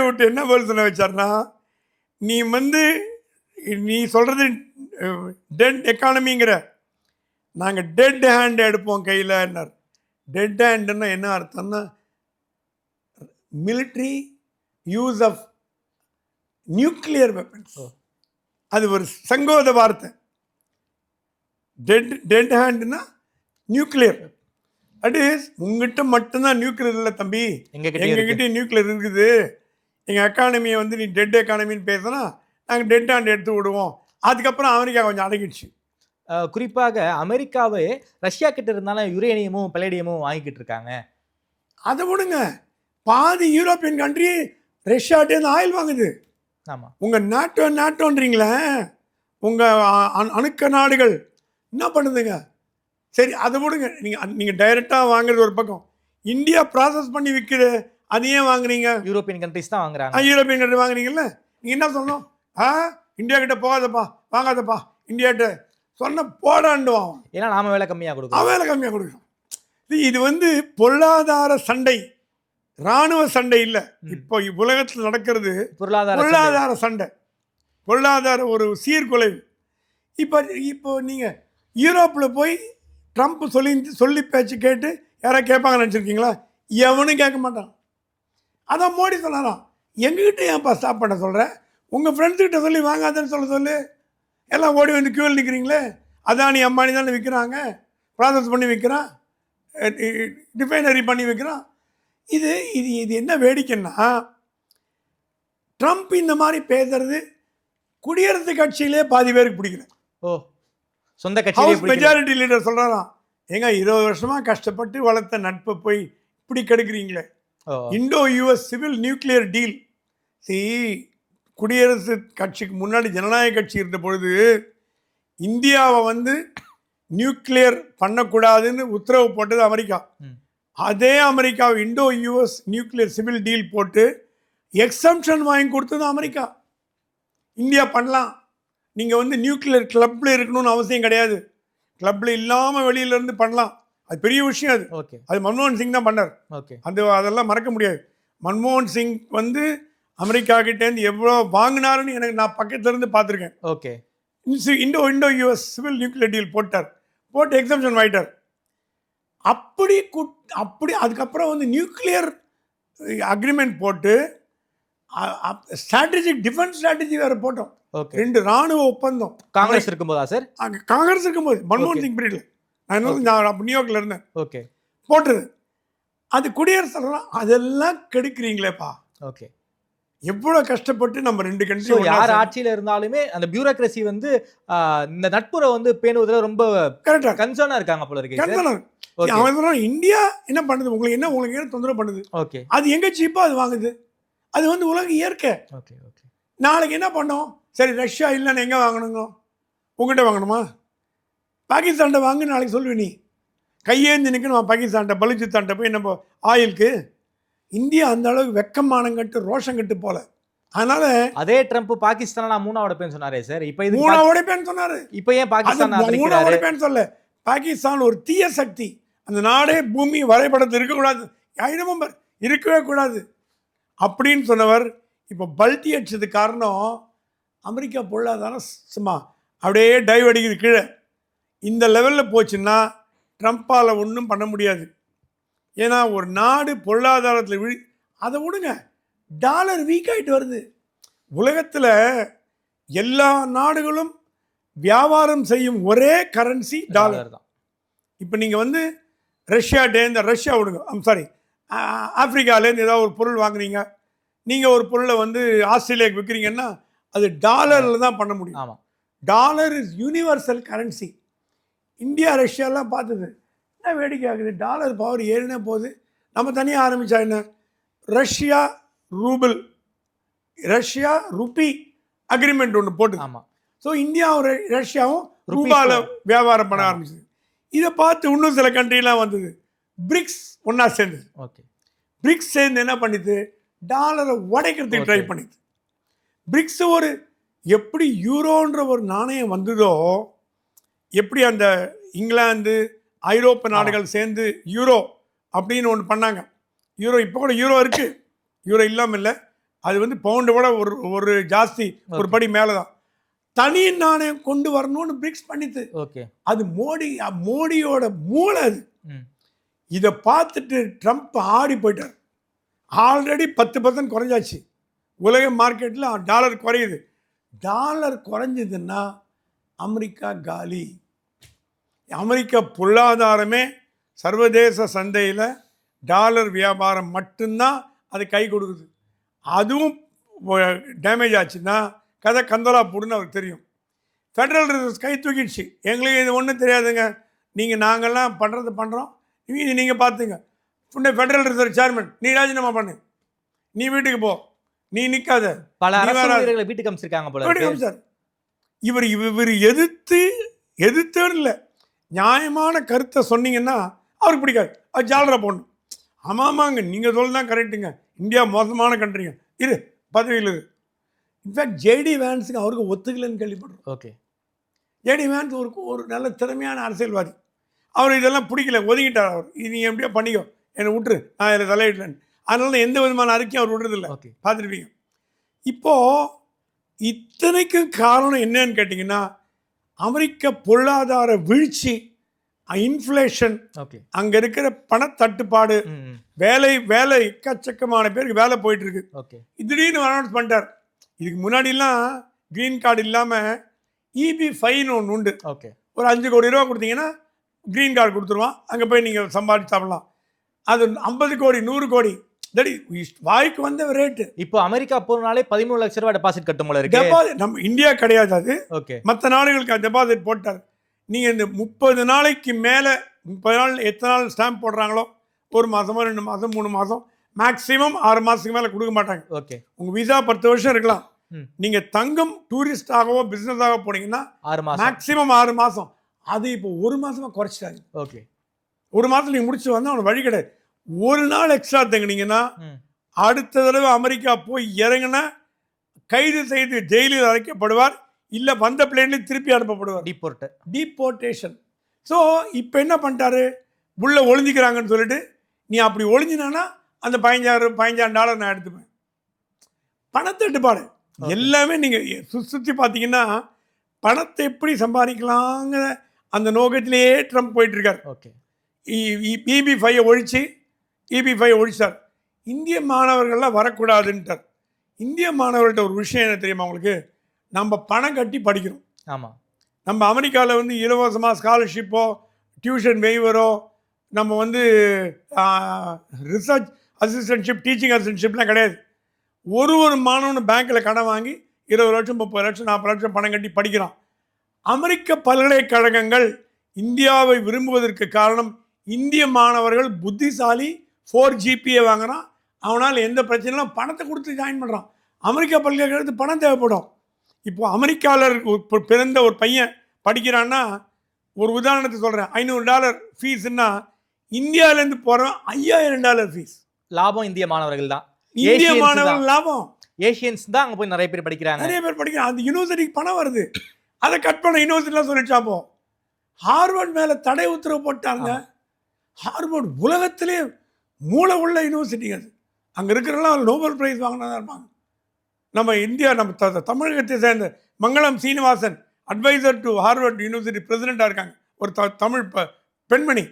விட்டு என்ன பதில் சொல்ல வச்சார்னா, நீ சொல்கிறது டெட் எக்கானமிங்கிற, நாங்கள் டெட் ஹேண்ட் எடுப்போம் கையில்னார். டெட் ஹேண்டுன்னா என்ன அர்த்தம்னா, military use of nuclear weapons. அது ஒரு சங்கோத வார்த்தை. டெட் ஹேண்டுனா நியூக்ளியர். அட் இஸ், உங்ககிட்ட மட்டும்தான் நியூக்ளியர் இல்லை தம்பி, எங்ககிட்ட நியூக்ளியர் இருக்குது, எங்கள் எக்கானமியை வந்து நீ டெட் எக்கானமின்னு பேசினா நாங்கள் டெட் ஹேண்ட் எடுத்து விடுவோம். அதுக்கப்புறம் அமெரிக்கா கொஞ்சம் அடங்கிடுச்சு. குறிப்பாக அமெரிக்காவே ரஷ்யா கிட்ட இருந்தாலும் யுரேனியமும் பலேடியமும் வாங்கிக்கிட்டு இருக்காங்க. அதை விடுங்க, பாதி யூரோப்பியன் கண்ட்ரி ரஷ்யாட்டேருந்து ஆயில் வாங்குது. ஆமாம். உங்கள் நாட்டோன்றீங்களே, உங்கள் அணுக்க நாடுகள் என்ன பண்ணுதுங்க? சரி, அதை விடுங்க. நீங்கள் டைரெக்டாக வாங்குறது ஒரு பக்கம், இந்தியா ப்ராசஸ் பண்ணி விற்குது, அது ஏன் வாங்குறீங்க? யூரோப்பியன் கண்ட்ரிஸ் தான் வாங்குறாங்க. யூரோப்பியன் கண்ட்ரி வாங்குறீங்கல்ல, நீங்கள் என்ன சொல்லணும்? இந்தியா கிட்ட போகாதப்பா, வாங்காதப்பா, இந்தியாட்ட சொன்ன போடாண்டுவான். ஏன்னா நாம வேலை கம்மியாக கொடுக்கும், வேலை கம்மியாக கொடுக்கும். இது வந்து பொருளாதார சண்டை, இராணுவ சண்டை இல்லை. இப்போ உலகத்தில் நடக்கிறது பொருளாதார சண்டை, பொருளாதார ஒரு சீர்குலைவு. இப்போ நீங்கள் யூரோப்பில் போய் ட்ரம்ப் சொல்லி பேச்சு கேட்டு யாராவது கேட்பாங்கன்னு நினச்சிருக்கீங்களா? எவனும் கேட்க மாட்டான். அதான் மோடி சொன்னாராம், எங்ககிட்ட ஏன்ப்பா ஸ்டாப் பண்ண சொல்கிறேன், உங்கள் ஃப்ரெண்ட்ஸுக்கிட்ட சொல்லி வாங்காதன்னு சொல்லு, எல்லாம் ஓடி வந்து கியூவில் நிற்கிறீங்களே, அதானி அம்பானி தானே விற்கிறாங்க, ப்ராசஸ் பண்ணி விற்கிறான், டிஃபைனரி பண்ணி விற்கிறான். இது இது இது என்ன வேடிக்கைன்னா, ட்ரம்ப் இந்த மாதிரி பேசுறது குடியரசுக் கட்சியிலே பாதி பேருக்கு பிடிக்கல. சொந்த கட்சி மெஜாரிட்டி லீடர் சொல்கிறாராம், ஏங்க 20 வருஷமாக கஷ்டப்பட்டு வளர்த்த நட்பை போய் இப்படி கெடுக்கிறீங்களே. Indo US civil nuclear deal. குடியரசு கட்சிக்கு முன்னாடி ஜனநாயக கட்சி இருந்த பொழுது இந்தியாவை வந்து நியூக்ளியர் பண்ணக்கூடாதுன்னு உத்தரவு போட்டது அமெரிக்கா. அதே அமெரிக்காவை Indo US nuclear civil deal போட்டு எக்ஸம்ஷன் வாங்கி கொடுத்தது அமெரிக்கா. இந்தியா பண்ணலாம், நீங்கள் வந்து நியூக்ளியர் கிளப்பில் இருக்கணும்னு அவசியம் கிடையாது, கிளப்பில் இல்லாமல் வெளியிலேருந்து பண்ணலாம். அது பெரிய விஷயம். அது அது மன்மோகன் சிங் தான் பண்ணார். அதெல்லாம் மறக்க முடியாது. மன்மோகன் சிங் வந்து அமெரிக்கா கிட்டேருந்து எவ்வளோ வாங்கினாருன்னு நான் பக்கத்துல இருந்து பார்த்துருக்கேன். Indo US civil nuclear deal போட்டு எக்ஸம்ஷன் வாங்கிட்டார். அப்படி அதுக்கப்புறம் வந்து நியூக்ளியர் அக்ரிமெண்ட் போட்டு ஸ்ட்ராட்டஜிக் டிஃபென்ஸ் ஸ்ட்ராட்டஜி வேற போட்டோம். 2 ராணுவ ஒப்பந்தம் காங்கிரஸ் இருக்கும்போதா சார்? காங்கிரஸ் இருக்கும்போது மன்மோகன் சிங் பீரியட்ல நான் நியூயார்க்ல இருந்தேன். போட்டது அது குடியரசு. அதெல்லாம் கெடுக்கிறீங்களேப்பா. எவ்வளவு கஷ்டப்பட்டு நம்ம 2 கண்ட்ரி யார் ஆட்சியில இருந்தாலுமே அந்த பியூரோக்ரசி வந்து இந்த நட்புறவை வந்து பேணுவதில் ரொம்ப கரெக்டா கன்சர்னா இருக்காங்க போல இருக்கு. இந்தியா என்ன பண்ணுது, உங்களுக்கு என்ன தொந்தரவு பண்ணுது? அது எங்க சீப்பா அது வாங்குது. அது வந்து உலக இயற்கை. நாளைக்கு என்ன பண்ணோம்? சரி, ரஷ்யா இல்லைன்னு எங்கே வாங்கணுங்க? உங்கள்கிட்ட வாங்கணுமா? பாகிஸ்தான்கிட்ட வாங்க நாளைக்கு சொல்லுவேன். நீ கையேந்து நிற்கணும் பாகிஸ்தான்கிட்ட, பலுச்சிஸ்தான்கிட்ட போய் நம்ம ஆயிலுக்கு. இந்தியா அந்த அளவுக்கு வெக்கமானம் கட்டு ரோஷம் கட்டு போல. அதனால அதே ட்ரம்ப் பாகிஸ்தான் 3வது பேன் சொன்னாரே சார். இப்போ இது 3வது பேன் சொன்னாரு. இப்போ ஏன் பாகிஸ்தான் 3வது பேன் சொல்ல? பாகிஸ்தான் ஒரு தீய சக்தி. அந்த நாடே பூமி வரைபடத்தில் இருக்கக்கூடாது, இருக்கவே கூடாது அப்படின்னு சொன்னவர் இப்போ பல்ட்டி அடிச்சது காரணம் அமெரிக்கா பொருளாதாரம் சும்மா அப்படியே டைவ் அடிக்குது கீழே. இந்த லெவலில் போச்சுன்னா ட்ரம்ப்பால் ஒன்றும் பண்ண முடியாது. ஏன்னா ஒரு நாடு பொருளாதாரத்தில் அதை விடுங்க, டாலர் வீக் ஆகிட்டு வருது. உலகத்தில் எல்லா நாடுகளும் வியாபாரம் செய்யும் ஒரே கரன்சி டாலர் தான். இப்போ நீங்கள் வந்து ரஷ்யா விடுங்க, ஆப்பிரிக்காலேருந்து ஏதாவது ஒரு பொருள் வாங்குறீங்க, நீங்கள் ஒரு பொருளை வந்து ஆஸ்திரேலியாவுக்கு விற்கிறீங்கன்னா அது டாலரில் தான் பண்ண முடியும். ஆமாம், dollar is universal currency. India ரஷ்யாலாம் பார்த்தது என்ன வேடிக்கை ஆகுது, டாலர் பவர் ஏறினே போகுது. நம்ம தனியாக ஆரம்பித்தா என்ன, ரஷ்யா ருப்பி அக்ரிமெண்ட் ஒன்று போட்டு. ஆமாம், ஸோ இந்தியாவும் ரஷ்யாவும் ரூபாவில் வியாபாரம் பண்ண ஆரம்பிச்சது. இதை பார்த்து இன்னும் சில கண்ட்ரிலாம் வந்தது. பிரிக்ஸ் ஒன்றா சேர்ந்தது. பிரிக்ஸ் சேர்ந்து என்ன பண்ணிது, டாலரை உடைக்கிறதுக்கு ட்ரை பண்ணிது. பிரிக்ஸ் ஒரு எப்படி யூரோன்ற ஒரு நாணயம் வந்ததோ, எப்படி அந்த இங்கிலாந்து ஐரோப்பிய நாடுகள் சேர்ந்து யூரோ அப்படின்னு ஒன்று பண்ணாங்க. யூரோ இப்போ கூட யூரோ இருக்குது, யூரோ இல்லாமல் இல்லை. அது வந்து பவுண்டை விட ஒரு ஜாஸ்தி, ஒரு படி மேலே தான். தனி நாணயம் கொண்டு வரணும்னு பிரிக்ஸ் பண்ணிது. அது மோடியோட மூளை அது. இதை பார்த்துட்டு ட்ரம்ப் ஆடி போயிட்டார். ஆல்ரெடி 10% குறைஞ்சாச்சு உலக மார்க்கெட்டில். டாலர் குறையுது. டாலர் குறைஞ்சதுன்னா அமெரிக்கா காலி. அமெரிக்கா பொருளாதாரமே சர்வதேச சந்தையில் டாலர் வியாபாரம் மட்டும்தான் அது கை கொடுக்குது. அதுவும் டேமேஜ் ஆச்சுன்னா கதை கந்தலா போடுன்னு அவருக்கு தெரியும். ஃபெடரல் ரிசர்வ் கை தூக்கிடுச்சு. எங்களுக்கு இது ஒன்றும் தெரியாதுங்க, நாங்கள்லாம் பண்ணுறோம், இது நீங்கள் பார்த்துங்க. ஃபெடரல் ரிசர்வ் சேர்மன், நீ ராஜினாமா பண்ணு, நீ வீட்டுக்கு போ, நீ நிற்காத. பல வீட்டுக்கு அமைச்சிருக்காங்க போல. இவர் எதிர்த்துன்னு இல்லை, நியாயமான கருத்தை சொன்னீங்கன்னா அவருக்கு பிடிக்காது. அது ஜாலரா போடணும். ஆமாங்க, நீங்கள் சொல்லதான் கரெக்டுங்க, இந்தியா மோசமான கண்ட்ரிங்க, இரு பதவியில் இரு. இன்ஃபேக்ட் ஜேடி வேன்ஸுக்கு அவருக்கு ஒத்துக்கலைன்னு கேள்விப்படுறோம். ஜேடி வேன்ஸ் ஒரு நல்ல திறமையான அரசியல்வாதி. அவர் இதெல்லாம் பிடிக்கல, ஒதுங்கிட்டார். அவர் நீ எப்படியோ பண்ணிக்கோ, என்னை விட்டுரு, நான் இதில் தலையிடலன்னு. அதனால எந்த விதமான அறிக்கையும் அவர் விடுறதில்லை. பார்த்துருப்பீங்க. இப்போது இத்தனைக்கும் காரணம் என்னன்னு கேட்டிங்கன்னா, அமெரிக்க பொருளாதார வீழ்ச்சி, இன்ஃப்ளேஷன், அங்கே இருக்கிற பணத்தட்டுப்பாடு, வேலை எக்கச்சக்கமான பேருக்கு வேலை போயிட்டு இருக்கு. திடீர்னு அனௌன்ஸ் பண்ணிட்டார். இதுக்கு முன்னாடிலாம் க்ரீன் கார்டு இல்லாமல் EB-5 ஒன்று உண்டு. ஒரு 5 கோடி ரூபா கொடுத்தீங்கன்னா க்ரீன் கார்டு கொடுத்துருவான், அங்கே போய் நீங்கள் சம்பாதிச்சு சாப்பிடலாம். அது 50 கோடி 100 கோடி வாய்க்கு வந்த ரேட்டு. இப்போ அமெரிக்கா போனாலே 13 லட்சம் ரூபாய் டெபாசிட் கட்டும் போல இருக்கு. டெபாசிட் நம்ம இந்தியா கிடையாது அது. மற்ற நாடுகளுக்கு டெபாசிட் போட்டார். நீங்கள் இந்த 30 நாளைக்கு மேலே 30 நாள் எத்தனை நாள் ஸ்டாம்ப் போடுறாங்களோ, 1 மாதமோ 2 மாதம் 3 மாதம் மேக்ஸிமம் 6 மாதத்துக்கு மேலே கொடுக்க மாட்டாங்க. ஓகே. உங்கள் விசா 10 வருஷம் இருக்கலாம். நீங்கள் தங்கம் டூரிஸ்டாகவோ பிஸ்னஸாக போனீங்கன்னா 6 மாதம், மேக்ஸிமம் 6 மாதம். அது இப்போ 1 மாதமாக குறைச்சிட்டாங்க. ஓகே. 1 மாதத்தில் நீங்கள் முடிச்சு வந்தால் அவனுக்கு வழி கிடையாது. ஒரு நாள் எக்ஸ்ட்ரா தங்கினீங்கன்னா அடுத்த தடவை அமெரிக்கா போய் இறங்கினா கைது செய்து ஜெயிலில் அடைக்கப்படுவார், இல்லை வந்த பிளேன்லேயும் திருப்பி அனுப்பப்படுவார். டிபோர்டேஷன். ஸோ இப்போ என்ன பண்ணிட்டாரு, உள்ள ஒளிஞ்சிக்கிறாங்கன்னு சொல்லிட்டு நீ அப்படி ஒளிஞ்சினானா அந்த $15,000 நான் எடுத்துப்பேன். பணத்தட்டுப்பாடு எல்லாமே நீங்கள் சுற்றி பார்த்தீங்கன்னா பணத்தை எப்படி சம்பாதிக்கலாங்கிற அந்த நோக்கத்திலேயே ட்ரம்ப் போயிட்டு இருக்கார். ஓகே. EB-5 ஒழிச்சார். இந்திய மாணவர்கள்லாம் வரக்கூடாதுன்ட்டார். இந்திய மாணவர்கள்ட்ட ஒரு விஷயம் என்ன தெரியுமா உங்களுக்கு, நம்ம பணம் கட்டி படிக்கிறோம். ஆமாம். நம்ம அமெரிக்காவில் வந்து இலவசமாக ஸ்காலர்ஷிப்போ டியூஷன் வெய்வரோ நம்ம வந்து ரிசர்ச் அசிஸ்டன்ட்ஷிப் டீச்சிங் அசிஸ்டன்ட்ஷிப்லாம் கிடையாது. ஒரு மாணவனு பேங்க்கில் கடன் வாங்கி 20 லட்சம் 30 லட்சம் 40 லட்சம் பணம் கட்டி படிக்கிறான். அமெரிக்க பல்கலைக்கழகங்கள் இந்தியாவை விரும்புவதற்கு காரணம் இந்திய மாணவர்கள் புத்திசாலி, 4 GPA வாங்குறான், அவனால் எந்த பிரச்சனையும் பணத்தை கொடுத்து ஜாயின் பண்ணுறான். அமெரிக்கா பல்கலைக்கழகத்துக்கு பணம் தேவைப்படும். இப்போது அமெரிக்காவில் பிறந்த ஒரு பையன் படிக்கிறான்னா, ஒரு உதாரணத்தை சொல்கிறேன், $500 ஃபீஸ்ன்னா இந்தியாவிலேருந்து போகிறோம் $5,000 ஃபீஸ். லாபம் இந்திய மாணவர்கள் தான். இந்திய மாணவர்கள் லாபம். ஏஷியன்ஸ் தான் அங்கே போய் நிறைய பேர் படிக்கிறாங்க. அந்த யூனிவர்சிட்டிக்கு பணம் வருது, அதை கட் பண்ண யூனிவர்சிட்டிலாம் சொல்லிச்சாப்போ. ஹார்வர்ட் மேலே தடை உத்தரவு போட்டாங்க. ஹார்வர்ட் உலகத்திலே மூளை உள்ள யூனிவர்சிட்டி. அது அங்கே இருக்கிறலாம் நோபல் பிரைஸ் வாங்கினா தான் இருப்பாங்க. நம்ம இந்தியா, நம்ம தமிழகத்தை சேர்ந்த Mangalam Srinivasan adviser to Harvard University பிரசிடெண்ட்டாக இருக்காங்க, ஒரு தமிழ் பெண்மணி.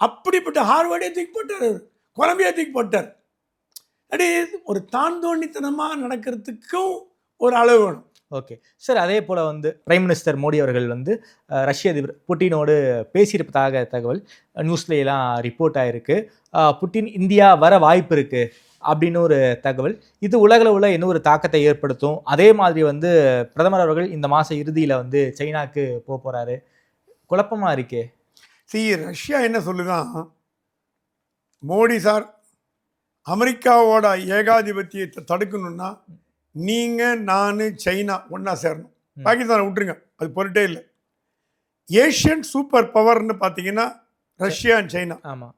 அப்படிப்பட்ட ஹார்வர்டே தூக்கி போட்டார், கொலம்பியா தூக்கி போட்டார். அப்படி ஒரு தாந்தோண்டித்தனமாக நடக்கிறதுக்கும் ஒரு அளவு வேணும். Okay sir. அதே போல் வந்து பிரைம் மினிஸ்டர் மோடி அவர்கள் வந்து ரஷ்ய அதிபர் புட்டினோடு பேசியிருப்பதாக தகவல் நியூஸ்லாம் ரிப்போர்ட் ஆகிருக்கு. புட்டின் இந்தியா வர வாய்ப்பு இருக்குது அப்படின்னு ஒரு தகவல். இது உலகளவில் இன்னும் ஒரு தாக்கத்தை ஏற்படுத்தும். அதே மாதிரி வந்து பிரதமர் அவர்கள் இந்த மாத இறுதியில் வந்து சைனாக்கு போகிறாரு. குழப்பமாக இருக்கே. ரஷ்யா என்ன சொல்லுதான், மோடி சார் அமெரிக்காவோட ஏகாதிபத்தியத்தை தடுக்கணும்னா நீங்கள் நான் சைனா ஒன்றா சேரணும். பாகிஸ்தானை விட்டுருங்க, அது பொருட்டே இல்லை. ஏஷியன் சூப்பர் பவர்னு பார்த்தீங்கன்னா ரஷ்யா அண்ட் சைனா. ஆமாம்.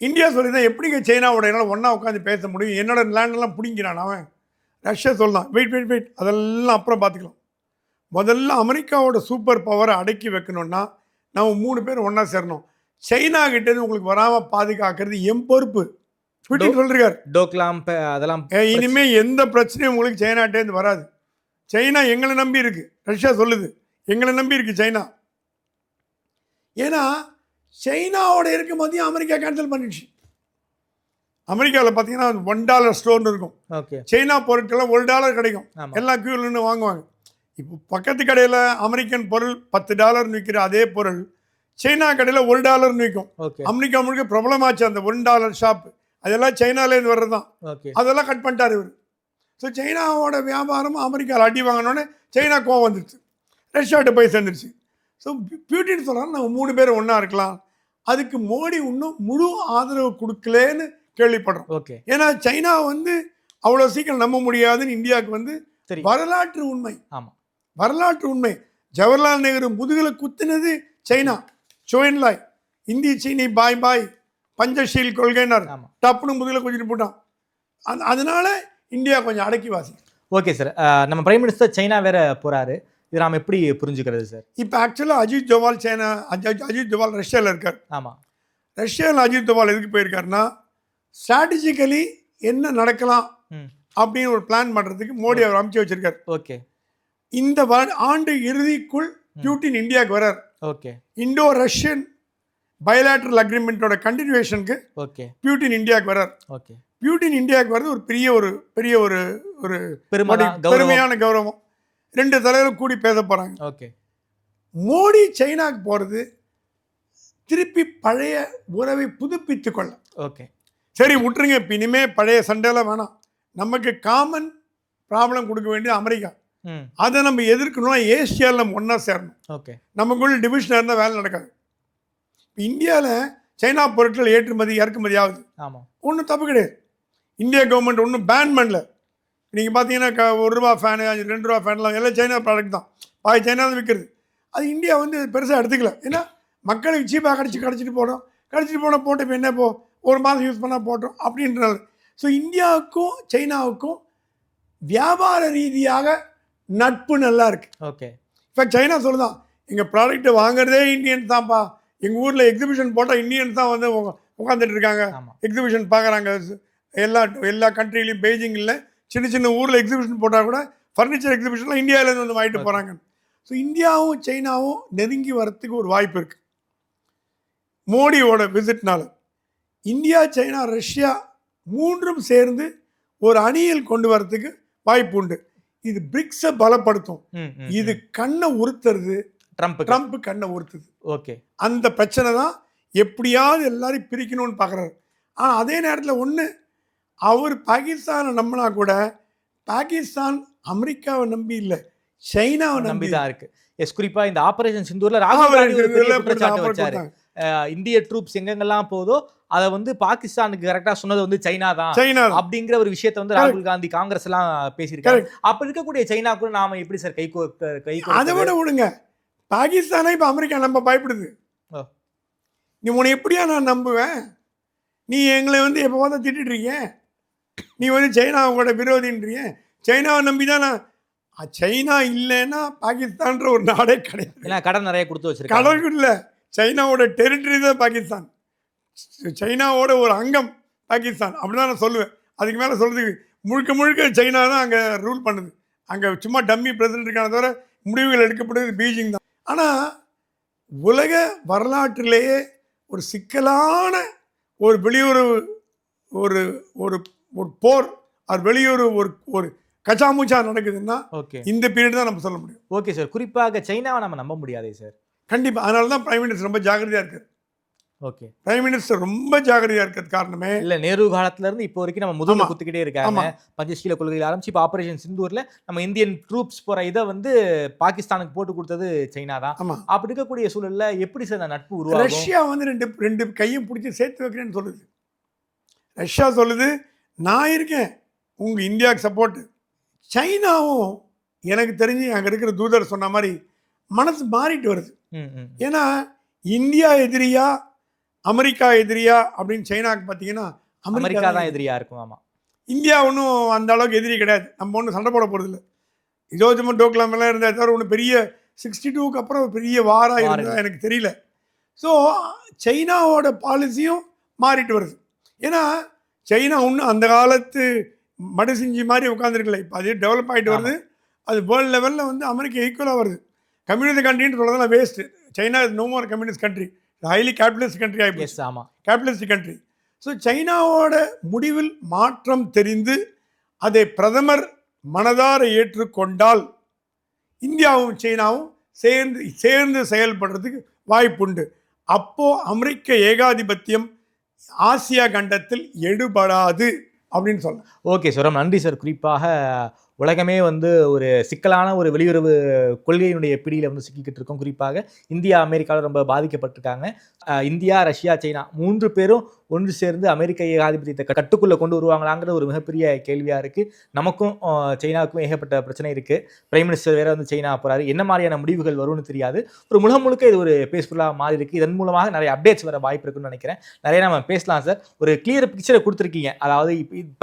இந்தியா சொல்லிதான் எப்படிங்க சைனாவோட என்னால் ஒன்றா உட்காந்து பேச முடியும், என்னோட லேண்டெல்லாம் பிடிங்கிறான் அவன். ரஷ்யா சொல்லலாம் வெயிட் அதெல்லாம் அப்புறம் பார்த்துக்கலாம். முதல்ல அமெரிக்காவோட சூப்பர் பவரை அடக்கி வைக்கணும்னா நம்ம 3 பேர் ஒன்றா சேரணும். சைனா கிட்டேருந்து உங்களுக்கு வராமல் பாதுகாக்கிறது என் பொறுப்பு. சொல்றாரு டோக்லாம் அதெல்லாம். இனிமே எந்த பிரச்சனையும் உங்களுக்கு சைனாட்டேருந்து வராது. சைனா எங்களை நம்பி இருக்கு. ரஷ்யா சொல்லுது எங்களை நம்பி இருக்கு சைனா. ஏன்னா சைனாவோட இருக்கும் போதையும் அமெரிக்கா கேன்சல் பண்ணிடுச்சு. அமெரிக்காவில் பார்த்தீங்கன்னா $1 ஸ்டோர்னு இருக்கும். ஓகே. சைனா பொருட்கள்லாம் $1 கிடைக்கும். எல்லாம் கியூவில் நின்று வாங்குவாங்க. இப்போ பக்கத்து கடையில் அமெரிக்கன் பொருள் $10 விற்கிற அதே பொருள் சைனா கடையில் $1 விற்கும். அமெரிக்கா முழுக்க ப்ராப்ளம் ஆச்சு அந்த $1 ஷாப்பு. அதெல்லாம் சைனாலேருந்து வர்றது தான். அதெல்லாம் கட் பண்ணிட்டார் இவர். ஸோ சைனாவோட வியாபாரமும் அமெரிக்காவில் அடி வாங்கினோடனே சைனா கோவம் வந்துடுச்சு, ரஷ்யாட்ட போய் சேர்ந்துருச்சு. ஸோ பியூட்டின்னு சொல்கிறாங்க நம்ம 3 பேர் ஒன்றா இருக்கலாம். அதுக்கு மோடி இன்னும் முழு ஆதரவு கொடுக்கலேன்னு கேள்விப்படுறோம். ஓகே. ஏன்னா சைனா வந்து அவ்வளோ சீக்கிரம் நம்ப முடியாதுன்னு இந்தியாவுக்கு வந்து வரலாற்று உண்மை. ஆமாம், வரலாற்று உண்மை. ஜவஹர்லால் நேரு முதுகில் குத்துனது சைனா. சோயன்லாய் இந்தி சீனி பாய் பாய் பஞ்சஷீல் கொள்கைனார், டப்புன்னு முதுகில் குத்திட்டு போட்டான். அதனால இந்தியா கொஞ்சம் அடக்கி வாசி. Okay sir. நம்ம பிரைம் மினிஸ்டர் சைனா வேற போறாரு, இது நாம் எப்படி புரிஞ்சுக்கிறது சார்? இப்போ ஆக்சுவலாக அஜித் தோவால் ரஷ்யாவில் இருக்கார். ஆமாம். ரஷ்யாவில் அஜித் தோவால் எதுக்கு போயிருக்காருன்னா ஸ்ட்ராட்டஜிக்கலி என்ன நடக்கலாம் அப்படின்னு ஒரு பிளான் பண்ணுறதுக்கு மோடி அவர் அமைச்சு வச்சிருக்காரு. ஓகே. இந்த ஆண்டு இறுதிக்குள் புட்டின் இந்தியாவுக்கு வர்றார். ஓகே. இண்டோ ரஷ்யன் பயலாட்ரல் அக்ரிமெண்ட்டோட கண்டினியூஷனுக்கு புட்டின் இந்தியாவுக்கு வர்றார். ஓகே. புட்டின் இந்தியாவுக்கு வர்றது ஒரு பெரிய ஒரு பெருமையான கௌரவம். 2 தலைவரும் கூடி பேச போகிறாங்க. ஓகே. மோடி சைனாக்கு போகிறது திருப்பி பழைய உறவை புதுப்பித்து கொள்ள. ஓகே. சரி விட்டுருங்க, இப்போ இனிமேல் பழைய சண்டையெல்லாம் வேணாம். நமக்கு காமன் ப்ராப்ளம் கொடுக்க வேண்டிய அமெரிக்கா. அதை நம்ம எதிர்க்கணும்னா ஏசியாவில் நம்ம ஒன்றா சேரணும். ஓகே. நமக்குள்ள டிவிஷனாக இருந்தால் வேலை நடக்காது. இந்தியாவில் சைனா பொருட்கள் ஏற்றுமதி இறக்குமதி ஆகுது. ஆமாம், ஒன்றும் தப்பு கிடையாது. இந்திய கவர்மெண்ட் ஒன்றும் பேன் பண்ணல. நீங்கள் பார்த்தீங்கன்னா ₹1 ஃபேனு, ₹2 ஃபேன்லாம் எல்லாம் சைனா ப்ராடக்ட் தான். பாதி சைனா தான் விற்கிறது. அது இந்தியா வந்து பெருசாக எடுத்துக்கல. ஏன்னா மக்களுக்கு சீப்பாக கிடச்சிட்டு போனோம் போட்டு இப்போ என்ன இப்போ 1 மாதம் யூஸ் பண்ணால் போட்டோம் அப்படின்றது. ஸோ இந்தியாவுக்கும் சைனாவுக்கும் வியாபார ரீதியாக நட்பு நல்லா இருக்குது. ஓகே. இப்போ சைனா சொல்லுதான், எங்கள் ப்ராடக்ட்டை வாங்குறதே இந்தியன்ஸ் தான்ப்பா, எங்கள் ஊரில் எக்ஸிபிஷன் போட்டால் இந்தியன்ஸ் தான் வந்து உட்காந்துட்டு இருக்காங்க, எக்ஸிபிஷன் பார்க்குறாங்க. எல்லா கண்ட்ரிலையும் பெய்ஜிங்கில் சின்ன ஊரில் எக்ஸிபிஷன் போட்டால் கூட ஃபர்னிச்சர் எக்ஸிபிஷன்லாம் இந்தியாவிலேருந்து வந்து வாங்கிட்டு போகிறாங்க. ஸோ இந்தியாவும் சைனாவும் நெருங்கி வரத்துக்கு ஒரு வாய்ப்பு இருக்குது. மோடியோட விசிட்னால இந்தியா, சைனா, ரஷ்யா 3ம் சேர்ந்து ஒரு அணியில் கொண்டு வரத்துக்கு வாய்ப்பு உண்டு. இது பிரிக்ஸை பலப்படுத்தும். இது கண்ணை உறுத்துறது, ட்ரம்ப் கண்ணை உறுத்துது. ஓகே. அந்த பிரச்சனை தான் எப்படியாவது எல்லாரையும் பிரிக்கணும்னு பார்க்குறாரு. ஆனால் அதே நேரத்தில் ஒன்று, அவர் பாகிஸ்தானை நம்பினா கூட பாகிஸ்தான் அமெரிக்காவை நம்பி இல்லை, சைனாவை நம்பி தான் இருக்கு. எஸ், குறிப்பா இந்த ஆபரேஷன் சிந்தூர்ல ராகுல் காந்தி ஒரு பெரிய குற்றச்சாட்டு வச்சாரு. இந்திய ட்ரூப்ஸ் எங்கெங்கெல்லாம் போதோ அதை வந்து பாகிஸ்தானுக்கு கரெக்டா சொன்னது வந்து சைனா தான் அப்படிங்கிற ஒரு விஷயத்தை வந்து ராகுல் காந்தி காங்கிரஸ் எல்லாம் பேசியிருக்காரு. அப்ப இருக்கக்கூடிய சைனா கூட நாம எப்படி சார் கை அதை விட விடுங்க, பாகிஸ்தானை இப்ப அமெரிக்கா நம்ப பயப்படுது. நீ உன்னை எப்படியா நான் நம்புவேன்? நீ எங்களை வந்து எப்போ பார்த்தா திட்டிட்டு இருக்கீங்க, நீ வந்து சைனாவோட விரோதின்றீங்க. சைனாவை நம்பி தான் நான், சைனா இல்லைன்னா பாகிஸ்தான்ற ஒரு நாடே கிடையாது. கடன் நிறைய கொடுத்து வச்சிருக்காங்க. கடவுள் இல்லை, சைனாவோட டெரிட்டரி தான் பாகிஸ்தான், சைனாவோட ஒரு அங்கம் பாகிஸ்தான், அப்படிதான் நான் சொல்லுவேன். அதுக்கு மேலே சொல்கிறதுக்கு முழுக்க சைனா தான் அங்கே ரூல் பண்ணுது. அங்கே சும்மா டம்மி பிரசிடென்ட் இருக்கான தவிர முடிவுகள் எடுக்கப்படுது பீஜிங் தான். ஆனால் உலக வரலாற்றிலேயே ஒரு சிக்கலான ஒரு வெளியுறவு ஒரு ஒரு ஒரு போர், அது வெளியுறவு ஒரு கச்சாமூச்சா நடக்குதுன்னா இந்த பீரியட் தான் நம்ம சொல்ல முடியும். Okay sir. குறிப்பாக சைனாவை நம்ம நம்ப முடியாதே சார். கண்டிப்பாக. அதனால தான் பிரைம் மினிஸ்டர் ரொம்ப ஜாக்கிரதையாக இருக்காரு. ஓகே. பிரைம் மினிஸ்டர் ரொம்ப ஜாக்கிரதையாக இருக்கிறது காரணமே இல்லை, நேரு காலத்துல இருந்து இப்போ வரைக்கும் நம்ம முதல்ல குத்துக்கிட்டே இருக்காங்க. பஞ்சசீல கொள்கையில் ஆரம்பிச்சு இப்போ ஆபரேஷன் சிந்தூர்ல நம்ம இந்தியன் ட்ரூப்ஸ் போற இதை வந்து பாகிஸ்தானுக்கு போட்டு கொடுத்தது சைனா தான். அப்படி இருக்கக்கூடிய சூழல்ல எப்படி சார் நட்பு உருவாகும்? ரஷ்யா வந்து ரெண்டு கையும் பிடிச்சி சேர்த்து வைக்கிறேன்னு சொல்லுது. ரஷ்யா சொல்லுது, நான் இருக்கேன் உங்க இந்தியாவுக்கு சப்போர்ட். சைனாவும் எனக்கு தெரிஞ்சு அங்கே இருக்கிற தூதர் சொன்ன மாதிரி மனசு மாறிட்டு வருது. ஏன்னா இந்தியா எதிரியா அமெரிக்கா எதிரியா அப்படின்னு சைனாக்கு பார்த்தீங்கன்னா அமெரிக்கா தான் எதிரியா இருக்கும். ஆமாம், இந்தியா ஒன்றும் அந்த அளவுக்கு எதிரி கிடையாது. நம்ம ஒன்றும் சண்டை போட போகிறது இல்லை. இதோஜமா டோக்லாமெல்லாம் இருந்தால் தவிர ஒன்று பெரிய 62க்கு அப்புறம் பெரிய வாராக இருந்தால் எனக்கு தெரியல. ஸோ சைனாவோட பாலிசியும் மாறிட்டு வருது. ஏன்னா சைனா ஒன்றும் அந்த காலத்து மடு செஞ்சு மாதிரி உட்காந்துருக்கல, இப்போ அது டெவலப் ஆகிட்டு வருது. அது வேர்ல்டு லெவலில் வந்து அமெரிக்கா ஈக்குவலாக வருது. கம்யூனிஸ்ட் கண்ட்ரின்னு சொல்கிறதெல்லாம் waste. China is no more communist country, highly capitalist country ஆகிடுச்சு. ஆமாம், கேபிட்டலிஸ்ட் கண்ட்ரி. ஸோ சைனாவோட முடிவில் மாற்றம் தெரிந்து அதை பிரதமர் மனதார ஏற்றுக்கொண்டால் இந்தியாவும் சைனாவும் சேர்ந்து செயல்படுறதுக்கு வாய்ப்புண்டு. அப்போது அமெரிக்க ஏகாதிபத்தியம் ஆசியா கண்டத்தில் எடுபடாது அப்படின்னு சொல்லலாம். ஓகே சார், நன்றி சார். குறிப்பாக உலகமே வந்து ஒரு சிக்கலான ஒரு வெளியுறவு கொள்கையினுடைய பிடியில் வந்து சிக்கிக்கிட்டு இருக்கோம். குறிப்பாக இந்தியா அமெரிக்காவில் ரொம்ப பாதிக்கப்பட்டிருக்காங்க. இந்தியா, ரஷ்யா, சைனா 3 பேரும் ஒன்று சேர்ந்து அமெரிக்க ஏகாதிபத்தியத்தை கட்டுக்குள்ளே கொண்டு வருவாங்களாங்கிற ஒரு மிகப்பெரிய கேள்வியாக இருக்குது. நமக்கும் சைனாவுக்கும் ஏகப்பட்ட பிரச்சனை இருக்குது. பிரைம் மினிஸ்டர் வேறு வந்து சைனா போகிறாரு. என்ன மாதிரியான முடிவுகள் வரும்னு தெரியாது. ஒரு முழுக்க இது ஒரு பேஸ்ஃபுல்லாக மாறி இருக்குது. இதன் மூலமாக நிறைய அப்டேட்ஸ் வர வாய்ப்பு இருக்குன்னு நினைக்கிறேன். நிறைய நம்ம பேசலாம் சார். ஒரு கிளியர் பிக்சரை கொடுத்துருக்கீங்க. அதாவது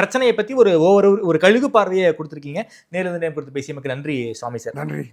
பிரச்சனையை பற்றி ஒரு கழுகு பார்வையை கொடுத்துருக்கீங்க. நேரில் பொறுத்து பேசியமைக்கு நன்றி சுவாமி சார். நன்றி.